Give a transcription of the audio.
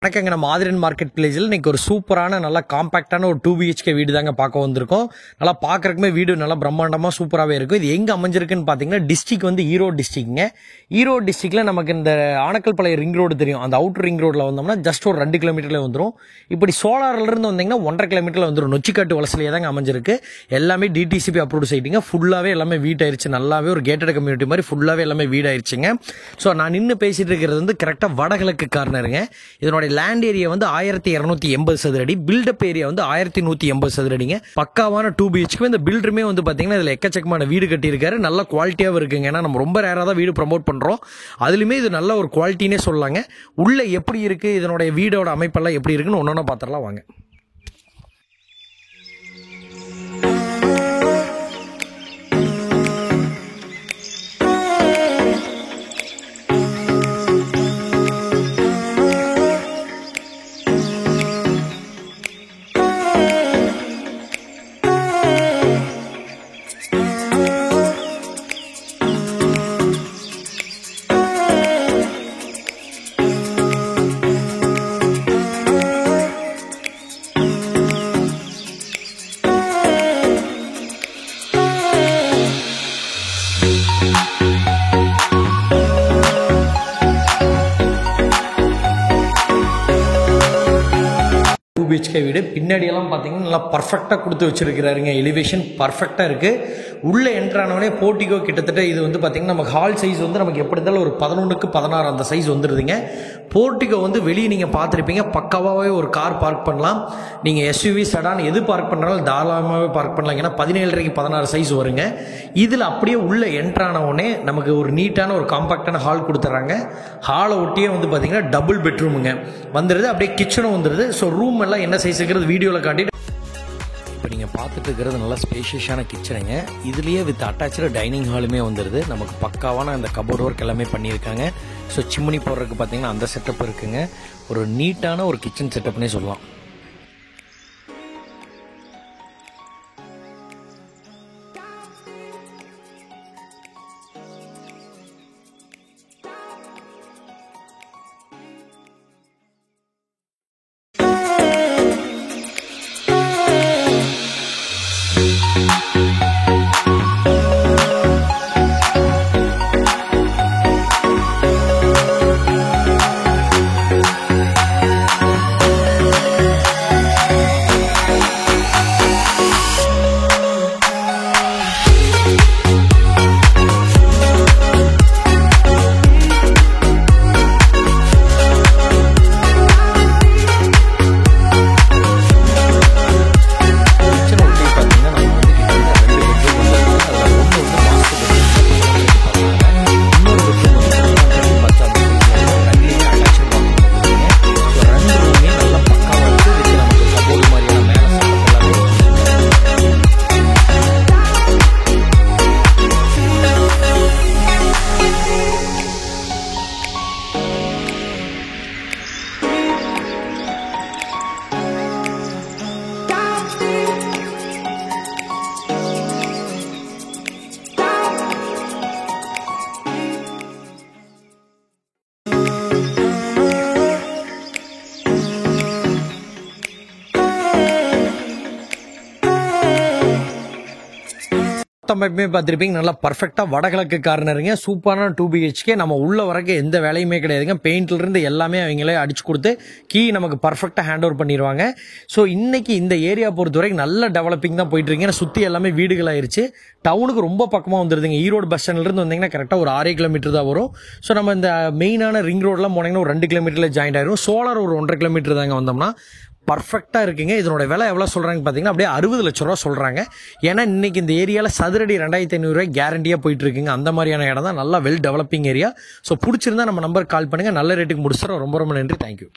வணக்கங்க. நம்ம ஆதிரன் மார்க்கெட் பிளேஸில் இன்னைக்கு ஒரு சூப்பரான நல்ல காம்பாக்டான ஒரு 2 BHK வீடு தாங்க பார்க்க வந்திருக்கோம். நல்லா பார்க்கறதுக்குமே வீடு நல்லா பிரம்மாண்டமாக சூப்பராகவே இருக்கும். இது எங்கே அமைஞ்சிருக்குன்னு பார்த்தீங்கன்னா டிஸ்ட்ரிக்ட் வந்து ஈரோடு டிஸ்ட்ரிக்ட்ங்க. ஈரோடு டிஸ்ட்ரிக்டில் நமக்கு இந்த ஆனக்கல் பழைய ரிங் ரோடு தெரியும். அந்த அவுட்டர் ரிங் ரோட்டில் வந்தோம்னா ஜஸ்ட் ஒரு 2 கிலோமீட்டரில் வந்துடும். இப்படி சோலார்லேருந்து வந்தீங்கன்னா 1.5 கிலோமீட்டரில் வந்துடும். நொச்சிக்காட்டு வலசிலேயே தாங்க அமைஞ்சிருக்கு. எல்லாமே DTCP அப்ரூவ்டு சைட்டிங்க. ஃபுல்லாகவே எல்லாமே வீடாயிருச்சு. நல்லாவே ஒரு கேட்டட் கம்யூனிட்டி மாதிரி ஃபுல்லாகவே எல்லாமே வீடாயிருச்சுங்க. ஸோ நான் நின்று பேசிட்டு இருக்கிறது வந்து கரெக்டாக வடகிழக்கு கார்னருங்க. இதனுடைய லேண்ட் ஏரியா வந்து 1280 சதுரடி, பில்டப் ஏரியா வந்து 1180 சதுரடிங்க. பக்காவான 2 BHK. இந்த பில்டருமே வந்து பாத்தீங்கன்னா இதுல எக்கச்சக்கமான வீடு கட்டியிருக்காரு. நல்ல குவாலிட்டியாவும் இருக்குங்க. ஏன்னா நம்ம ரொம்ப ரேரா தான் வீடு ப்ரமோட் பண்றோம். அதுலயுமே இது நல்ல ஒரு குவாலிட்டினே சொல்லலாங்க. உள்ள எப்படி இருக்கு, இதனுடைய வீடோட அமைப்பெல்லாம் எப்படி இருக்குன்னு ஒன்னொன்னா பாத்திரலாம் வாங்க. BHK வீடு பின்னாடியெல்லாம் பார்த்தீங்கன்னா நல்லா பர்ஃபெக்டாக கொடுத்து வச்சிருக்கிறாருங்க. எலிவேஷன் பர்ஃபெக்டாக இருக்குது. உள்ளே என்ட்ரானவனே போர்ட்டிகோ கிட்டத்தட்ட இது வந்து பார்த்தீங்கன்னா நமக்கு ஹால் சைஸ் வந்து நமக்கு எப்படி இருந்தாலும் ஒரு 11க்கு 16 அந்த சைஸ் வந்துடுதுங்க. போர்ட்டிகோ வந்து வெளியே நீங்கள் பார்த்துருப்பீங்க. பக்காவாகவே ஒரு கார் பார்க் பண்ணலாம். நீங்கள் SUV செடான் எது பார்க் பண்ணுறாலும் தாராளமாகவே பார்க் பண்ணலாம். ஏன்னா 17.5க்கு 16 சைஸ் வருங்க. இதில் அப்படியே உள்ளே என்ட்ரானவனே நமக்கு ஒரு நீட்டான ஒரு காம்பாக்டான ஹால் கொடுத்துட்றாங்க. ஹாலை ஒட்டியே வந்து பார்த்தீங்கன்னா டபுள் பெட்ரூமுங்க வந்துடுது. அப்படியே கிச்சனும் வந்துடுது. ஸோ ரூம் எல்லாம் என்ன சைஸ் இருக்கிறது வீடியோவில் காட்டிட்டு இப்போ நீங்கள் பார்த்துட்டு இருக்கிறது நல்லா ஸ்பேஷியஸான கிச்சனுங்க. இதுலேயே வித் அட்டாச்சு டைனிங் ஹாலுமே வந்துடுது. நமக்கு பக்காவான அந்த கபோர்ட் ஒர்க் எல்லாமே பண்ணியிருக்காங்க. ஸோ சிம்னி போடுறதுக்கு பார்த்தீங்கன்னா அந்த செட்டப் இருக்குங்க. ஒரு நீட்டான ஒரு கிச்சன் செட்டப்னே சொல்லலாம். பார்த்துருப்பீங்க. நல்லா பர்ஃபெக்டாக வடகிழக்கு கார்னருங்க. சூப்பரான 2 BHK. நம்ம உள்ள வரைக்கும் எந்த வேலையுமே கிடையாதுங்க. பெயிண்ட்ல இருந்து எல்லாமே அவங்களே அடிச்சு கொடுத்து கீ நமக்கு பர்ஃபெக்டாக ஹேண்ட் ஓவர் பண்ணிடுவாங்க. ஸோ இன்னைக்கு இந்த ஏரியா பொறுத்த வரைக்கும் நல்ல டெவலப்பிங் தான் போயிட்டு இருக்கு. சுற்றி எல்லாமே வீடுகள் ஆயிருச்சு. டவுனுக்கு ரொம்ப பக்கமாக வந்துருதுங்க. ஈரோடு பஸ் ஸ்டாண்ட்ல இருந்து வந்தீங்கன்னா கரெக்டாக ஒரு 6 கிலோமீட்டர் தான் வரும். ஸோ நம்ம இந்த மெயினான ரிங் ரோட்லாம் போனீங்கன்னா ஒரு 2 கிலோமீட்டர்ல ஜாயின் ஆயிரும். சோலார் ஒரு 1.5 கிலோமீட்டர் தாங்க வந்தோம்னா பர்ஃபெக்டாக இருக்குங்க. இதனோட விலை எவ்வளோ சொல்கிறாங்க பார்த்தீங்கன்னா அப்படியே 60 லட்ச ரூபா சொல்கிறாங்க. ஏன்னா இன்னைக்கு இந்த ஏரியாவில் சதுரடி 2500 ரூபாய் கேரண்டியாக போயிட்டு இருக்குங்க. அந்த மாதிரியான இடம் தான். நல்லா வெல் டெவலப்பிங் ஏரியா. ஸோ பிடிச்சிருந்தா நம்ம நம்பருக்கு கால் பண்ணுங்கள். நல்ல ரேட்டுக்கு முடிச்சிடறோம். ரொம்ப ரொம்ப நன்றி. தேங்க்யூ.